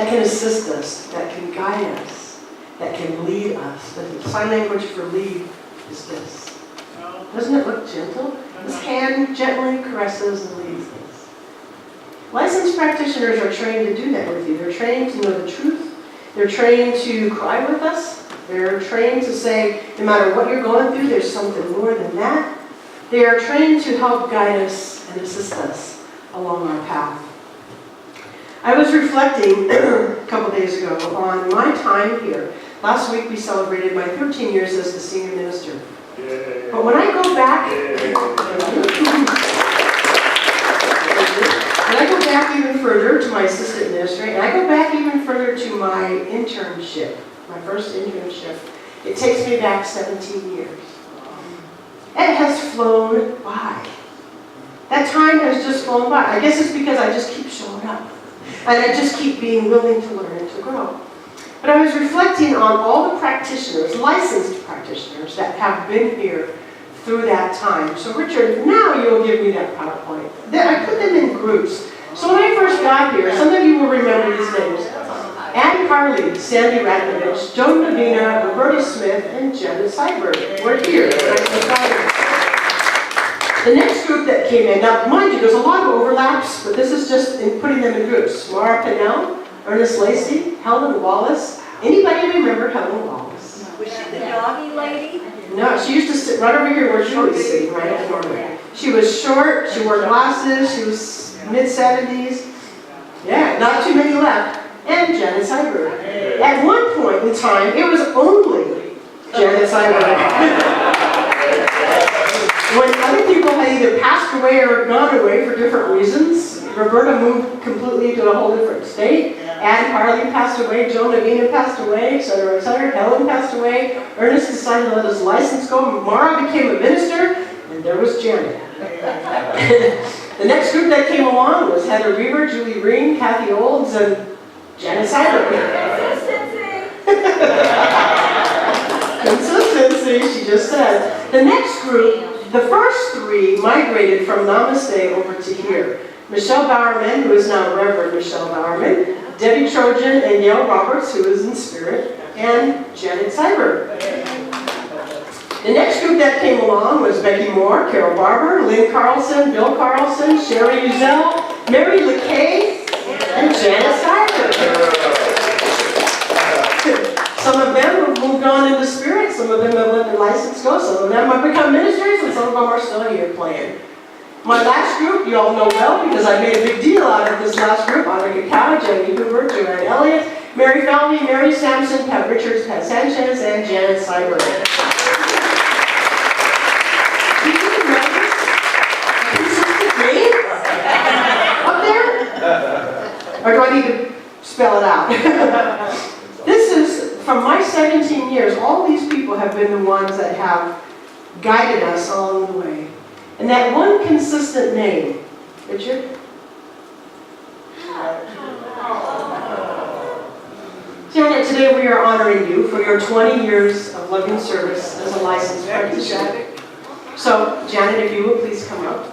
that can assist us, that can guide us, that can lead us. The sign language for lead is this. Doesn't it look gentle? This hand gently caresses and leads us. Licensed practitioners are trained to do that with you. They're trained to know the truth. They're trained to cry with us. They're trained to say, no matter what you're going through, there's something more than that. They are trained to help guide us and assist us along our path. I was reflecting a couple days ago on my time here. Last week we celebrated my 13 years as the senior minister. But when I go back, even further to my assistant minister, and I go back even further to my internship, my first internship, it takes me back 17 years. It has flown by. That time has just flown by. I guess it's because I just keep showing up. And I just keep being willing to learn and to grow. But I was reflecting on all the practitioners, licensed practitioners, that have been here through that time. So Richard, now you'll give me that PowerPoint. Then I put them in groups. So when I first got here, some of you will remember these names. Ann Carly, Sandy Ratnovich, Joan Navina, Roberta Smith, and Janet Seiberg were here. The next group that came in, now mind you, there's a lot of overlaps, but this is just in putting them in groups. Mara Pinnell, Ernest Lacey, Helen Wallace. Anybody remember Helen Wallace? Was she the doggy lady? No, she used to sit right over here where she was sitting, right at the doorway. She was short, she wore glasses, she was mid-70s. Yeah, not too many left. And Janet Seiberg. At one point in time, it was only Janet Seiberg. When other people had either passed away or gone away for different reasons, Roberta moved completely to a whole different state. Ann Harley passed away, Joan Navina passed away, etc., etc. Helen passed away. Ernest decided to let his license go. Mara became a minister, and there was Janet. The next group that came along was Heather Weaver, Julie Reen, Kathy Olds, and Janet Seiberg. Consistency, she just said. The next group, the first three migrated from Namaste over to here. Michelle Bowerman, who is now Reverend Michelle Bowerman, Debbie Trojan and Gail Roberts, who is in spirit, and Janet Seiberg. The next group that came along was Becky Moore, Carol Barber, Lynn Carlson, Bill Carlson, Sherry Uzell, Mary LeKay, and Janet Seiberg. Some of them have moved on into spirit, some of them have let their license go, some of them have become ministers, and some of them are still here playing. My last group, you all know well, because I made a big deal out of this last group. Annika Cow, Jenny Hoover, Joanne Elliott, Mary Falvey, Mary Sampson, Pat Richards, Pat Sanchez, and Janet Seiberg. Do you remember consistent name up there? Or do I need to spell it out? This is, from my 17 years, all these people have been the ones that have guided us along the way. And that one consistent name, Richard? Janet, today we are honoring you for your 20 years of loving service as a licensed practitioner. So, Janet, if you will please come up.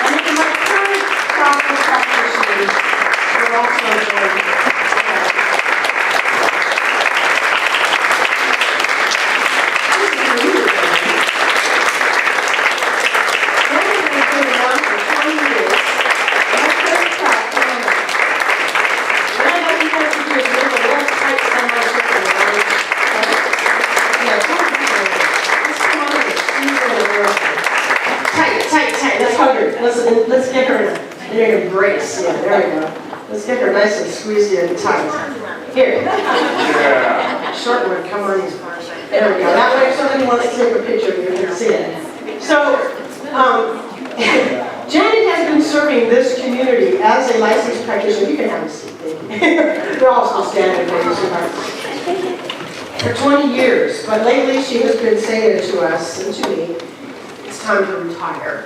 And if my current practice practitioners will also join. Let's get her in a brace. Yeah, there we go. Let's get her nice and squeezed in tight. Here. Yeah. Short one, come on in. There we go. That way if somebody wants to take a picture of you, you can see it. So, Janet has been serving this community as a licensed practitioner. You can have a seat. They're all still standing for 20 years. But lately she has been saying to us and to me, it's time to retire.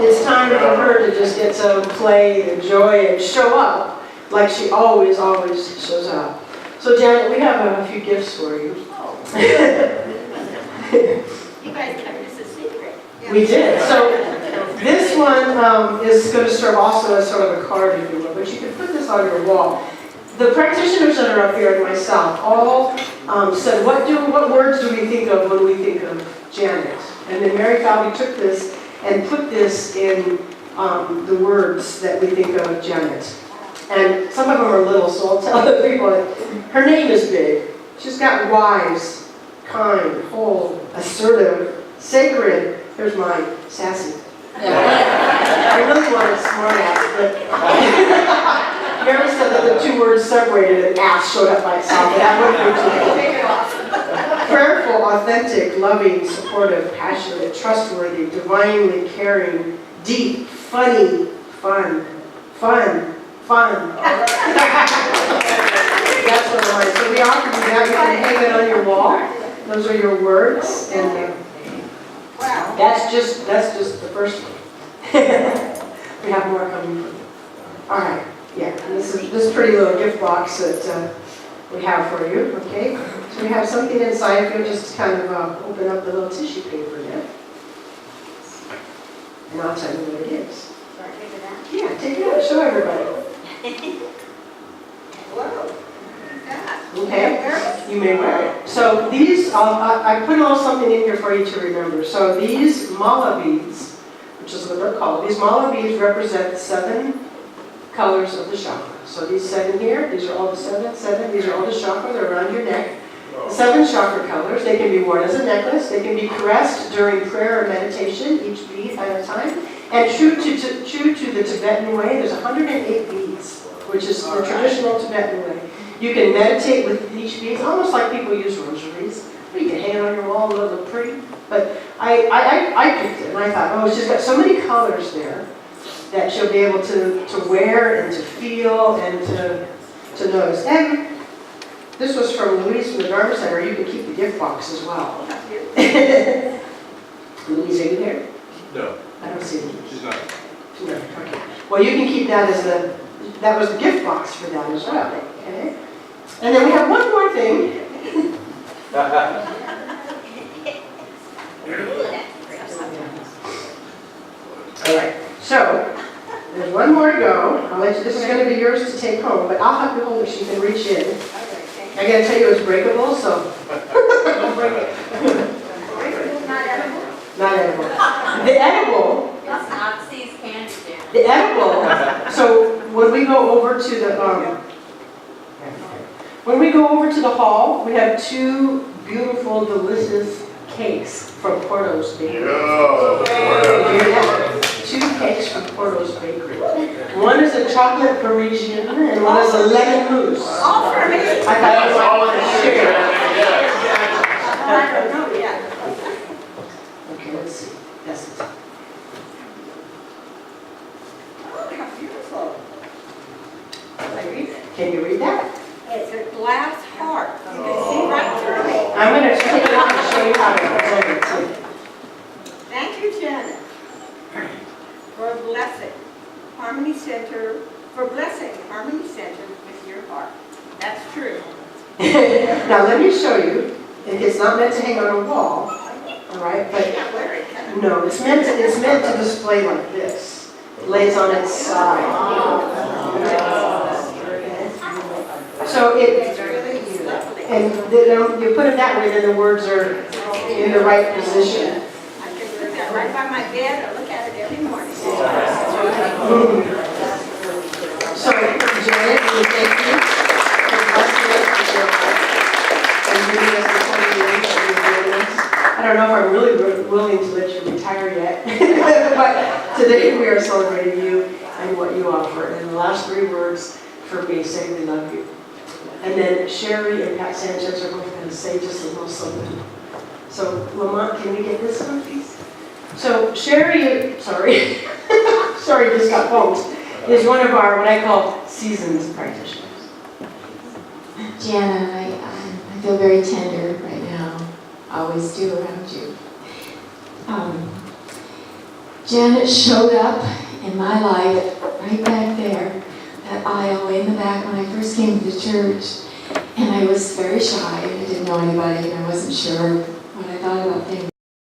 It's time for her to just get to play, enjoy, and show up like she always shows up. So Janet, we have a few gifts for you. You guys kept this We did. So this one is going to serve also as sort of a card, if you will, but you can put this on your wall. The practitioners that are up here and myself all said, what words do we think of when we think of Janet? And then Mary Falvey took this and put this in the words that we think of Janet. And some of them are little, so I'll tell other people that her name is big. She's got wise, kind, whole, assertive, sacred. Here's mine, sassy. I really wanted smart ass, but Mary said that the two words separated and ass showed up by itself, but that wouldn't be too prayerful, authentic, loving, supportive, passionate, trustworthy, divinely caring, deep, funny, fun. That's what I wanted. So we offer you that. You can hang it on your wall. Those are your words, and wow. That's just the first one. We have more coming. All right. Yeah. And this pretty little gift box that we have for you. Okay. So we have something inside. If you'll just kind of open up the little tissue paper there, and I'll tell you what it is. Yeah, take it out. Show everybody. Whoa. Okay, you may wear it. So these, I put a little something in here for you to remember. So these mala beads, which is what they're called, these mala beads represent 7 colors of the chakra. So these 7 here, these are all the 7, these are all the chakra, they're around your neck. 7 chakra colors, they can be worn as a necklace, they can be caressed during prayer or meditation, each bead at a time. And true to the Tibetan way, there's 108 beads, which is the traditional Tibetan way. You can meditate with each bead, almost like people use rosaries. You can hang it on your wall, it'll look pretty. But I picked it, and I thought, oh, she's got so many colors there that she'll be able to wear and to feel and to notice. And this was from Louise from the Dharma Center. You can keep the gift box as well. Louise, are you there? No. I don't see you. She's not. No, okay. Well, you can keep that as that was the gift box for that as well. Okay. And then we have one more thing. All right. So there's one more to go. I'll let you. This is going to be yours to take home, but I'll help you hold it so you can reach in. I got to tell you, it's breakable, so don't break it. Not edible. The edible. It's Nazis candy jam. The edible. So when we go over to the hall, we have 2 beautiful, delicious cakes from Porto's Bakery. Yeah. 2 cakes from Porto's Bakery. One is a chocolate Parisian, and one is a lemon mousse. All for me. I thought you might want to share. I don't know yet. Okay, let's see. That's it. Oh, how beautiful. Can I read it? Can you read that? It's a glass heart. You can see right through it. I'm going to take it out and show you how to present it too. Thank you, Janet, for blessing Harmony Center, with your heart. That's true. Now let me show you. It's not meant to hang on a wall, all right? But no, it's meant to display like this. It lays on its side. So and you put it that way, then the words are in the right position. I can put that right by my bed. I look at it every morning. So, Janet, we thank you for blessing us with your heart and giving us the 20 years that you've given us. I don't know if I'm really willing to let you retire yet, but today we are celebrating you and what you offer. And the last 3 words for me say we love you. And then Sherry and Pat Sanchez are both going to say just a little something. So, Lamont, can we get this one, please? So, Sherry, sorry, just got bumped, is one of our, what I call, seasoned practitioners. Jana, I feel very tender right now. I always do around you. Janet showed up in my life right back there, that aisle way in the back when I first came to the church. And I was very shy. I didn't know anybody, and I wasn't sure what I thought about things.